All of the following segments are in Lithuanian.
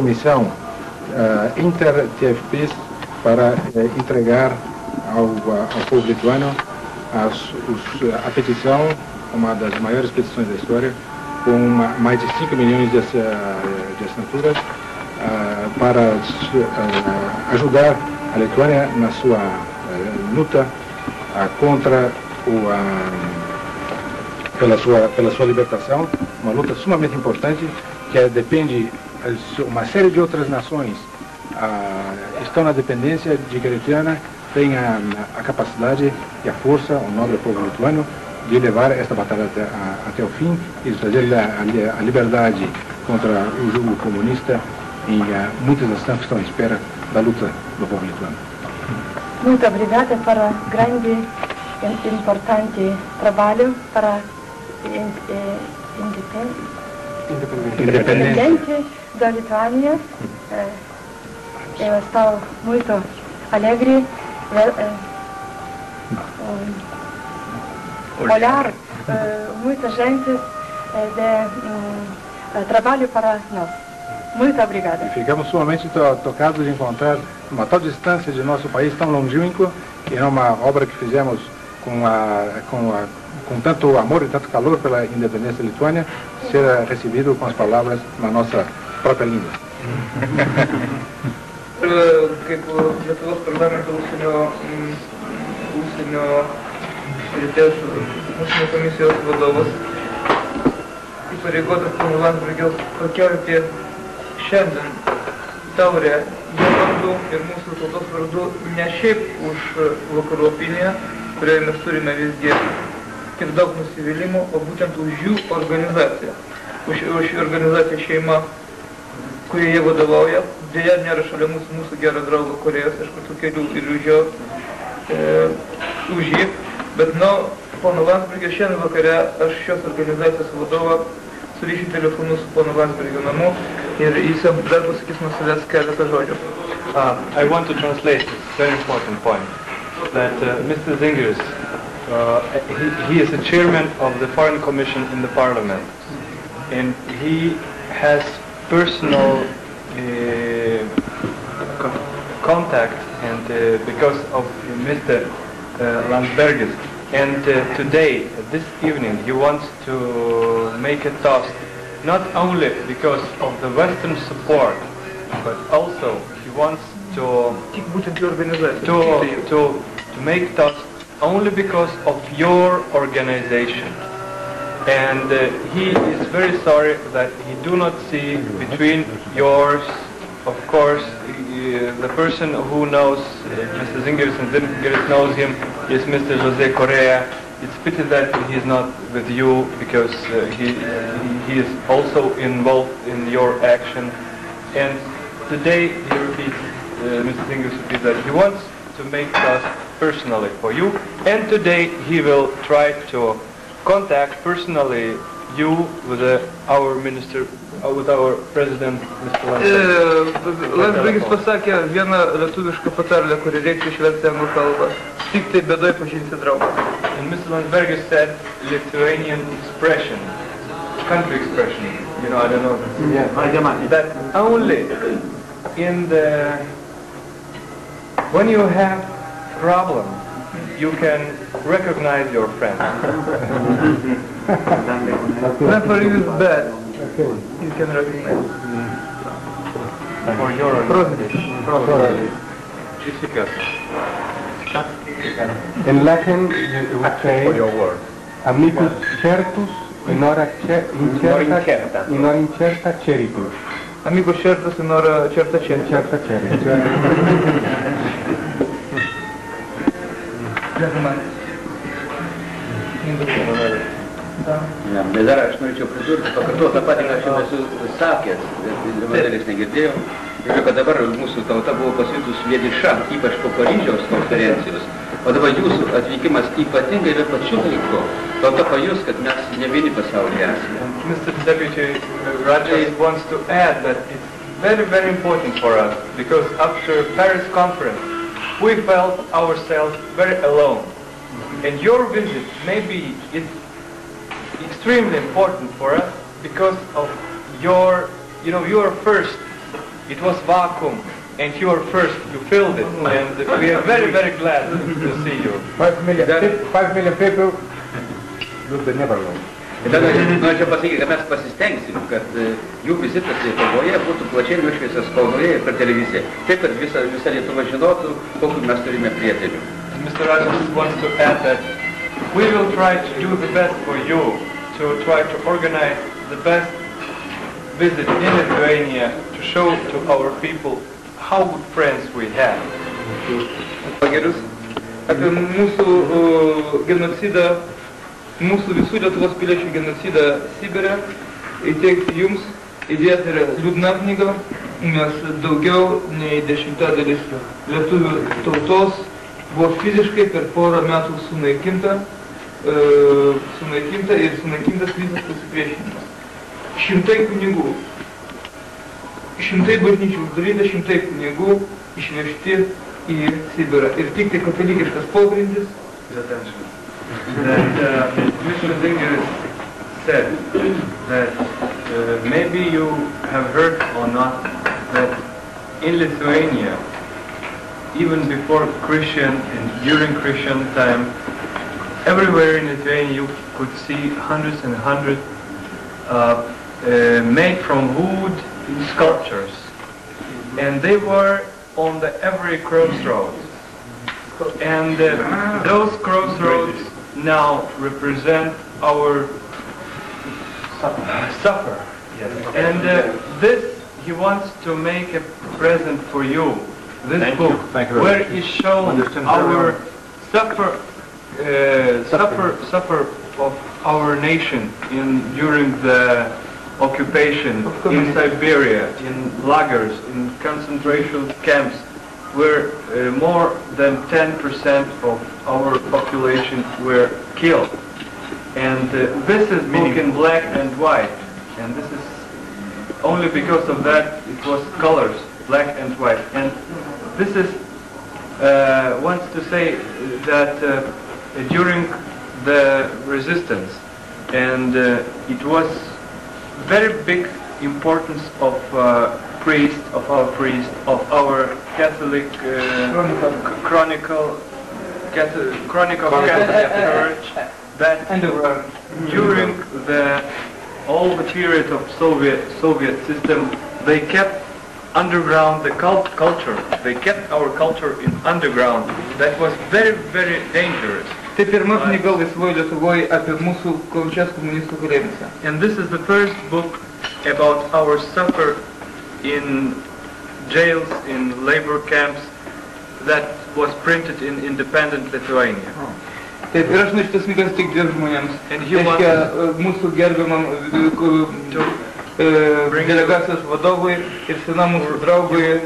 comissão inter-TFPs para entregar ao povo lituano a petição, uma das maiores petições da história, com mais de 5 milhões de assinaturas, para ajudar a Lituânia na sua luta contra pela sua libertação, uma luta sumamente importante que depende, uma série de outras nações estão na dependência de que a Lituânia tenha a capacidade e a força, o nobre povo lituano, de levar esta batalha até o fim e de trazer a liberdade contra o jugo comunista em muitas nações que estão à espera da luta do povo lituano. Muito obrigada para o grande e importante trabalho para independente da Lituânia. Eu estou muito alegre olhar muita gente de trabalho para nós. Muito obrigada. E ficamos sumamente tocados de encontrar uma tal distância de nosso país tão longínquo, que é uma obra que fizemos com tanto amor e tanto calor pela independência lituânia, ser recebido com as palavras na nossa própria língua. Kaip Lietuvos parlamento užsienio rytės užsienio komisijos vadovas įpareigotas pono Landsbergio pakelti šiandien taurę jo vardu ir mūsų tautos vardu ne šiaip už vakarų opiniją, kurioje mes turime visgi ir daug nusivylimų, o būtent už jų organizaciją. Už organizaciją šeima, kurie jie vadovauja. Dėja nėra šalia mūsų gero draugo Korėjos, aš tų kelių ir už jį. Bet pono Landsbergio šiandien vakare aš šios organizacijos vadovą surišiu telefonu su pono Landsbergio namu ir jis dar pasakys nuo savęs keletą žodžių. I want to translate this very important point, that Mr. Zingiris, he is a chairman of the Foreign Commission in the Parliament, and he has personal contact and because of Mr. Landsbergis. And today, this evening, he wants to make a toast, not only because of the Western support, but also he wants to make toast only because of your organization. And he is very sorry that he do not see between yours, of course, the person who knows Mr. Zingiris and Zingiris knows him is Mr. Jose Correa. It's pity that he is not with you because he is also involved in your action. And today he repeats, Mr. Zingiris repeats that he wants to make us personally for you. And today he will try to contact personally you with our minister, with our president, Mr. Landsbergis. Landsbergis pasakė vieną lietuvišką patarlę, kurį reiktų išversti anglų kalbą. Tik tai bėdoj pažinsi draugą. And Mr. Landsbergis said Lithuanian expression, country expression, you know, I don't know. Yeah. That only in when you have problem, you can recognize your friend. Whenever you is bad, you can recognize. For your In Latin, you would say amicus certus in hora incerta ceritus. Amicus certus in hora certa ceritus. Bet dar aš norėčiau pridurti, pakartoti tą patį, ką aš jau esu sakęs, bet modelis negirdėjau. Kad dabar mūsų tauta buvo pasijutus vieniša, ypač po Paryžiaus konferencijos. O dabar jūsų atvykimas ypatingai yra pačiu laiku. Tauta pajus, kad mes ne vieni pasaulyje esame. Mr. Deputy Rajas wants to add that it's very, very important for us because after Paris conference, we felt ourselves very alone. And your visit maybe it's extremely important for us because of your, you are first it was vacuum, and you were first, you filled it, and we are very, very glad to see you. 5 million people would never know. Ir tada norėčiau pasakyti, kad mes pasistengsim, kad jų vizitas Lietuvoje būtų plačiai nušviestas spaudoje ir per televiziją. Taip, kad visa Lietuva žinotų, kokių mes turime prietelių. Mr. Rasmus wants to add that we will try to do the best for you, to try to organize the best visit in Lithuania, to show to our people how good friends we have. Pagerius apie mūsų genocidą, mūsų visų Lietuvos piliečių genocidą Sibire, įteikti jums. Idėja tai yra liūdna knyga, nes daugiau nei 10% lietuvių tautos buvo fiziškai per porą metų sunaikinta ir sunaikintas visas pasipriešinimas. Šimtai kunigų, šimtai bažnyčių uždaryta, šimtai kunigų išvežti į Sibirą. Ir tik tai katalikiškas pogrindis. Mr. Zinger said that maybe you have heard or not that in Lithuania, even before Christian and during Christian time, everywhere in Lithuania you could see hundreds and hundreds made from wood sculptures, and they were on every crossroads. And those crossroads now represent our supper. Yes. And this he wants to make a present for you. This book, where is shown our supper of our nation during the occupation in Siberia, in lagers, in concentration camps, where more than 10% of our population were killed. And this is book in black and white, and this is only because of that it was colors, black and white. And this is wants to say that during the resistance, and it was very big importance of our Catholic Chronicle Catholic Church, that during all the period of Soviet system, they kept underground the culture. They kept our culture in underground. That was very, very dangerous. Tai pirma knyga laisvoje Lietuvoje apie mūsų kančias komunistų kalėjimuose. And this is the first book about our suffer in jails, in labor camps, that was printed in independent Lithuania. Taip, ir aš nuo šitas knygas tik dviem žmonėms. Reiškia, mūsų gerbiamam delegacijos vadovui ir senam mūsų draugui,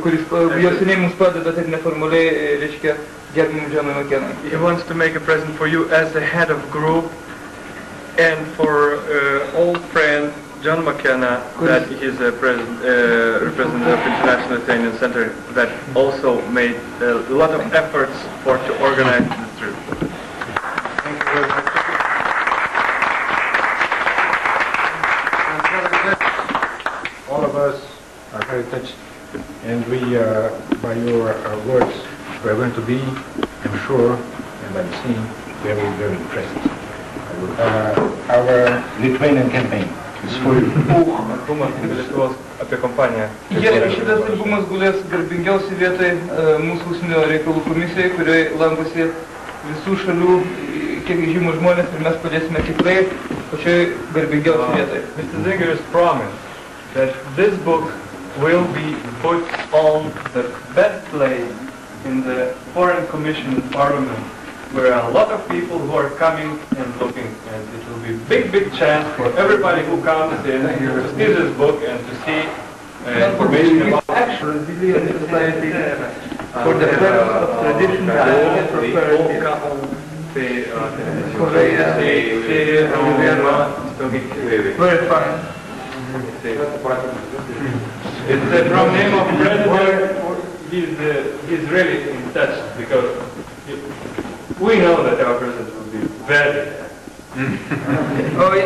kuris jau seniai mums padeda taip neformaliai, reiškia, gerbiamam Johnui McKenna. He wants to make a present for you as the head of group and for old friend John McKenna, that he is a representative of International Lithuanian Center, that also made a lot of efforts to organize this trip. Thank you very much. All of us are very touched, and we, by your words, we are going to be, I'm sure, and I'm seeing, very, very impressed. Our Lithuanian campaign. Šitas albumas gulės garbingiausiai vietoj mūsų užsienio reikalų komisijai, kurioje lankosi visų šalių, kiek žymų žmonės, ir mes padėsime tikrai pačioj garbingiausiai vietoj. Mr. Zinger has promised that this book will be put on the best place in the Foreign Commission Parliament, where a lot of people who are coming and looking, and it will be big chance for everybody who comes in to see this book and to see information about Brazilian society for the purpose of tradition and prosperity. Very fine. It's from name of president. He's really in touch, because we know that our president will be very. Oh, I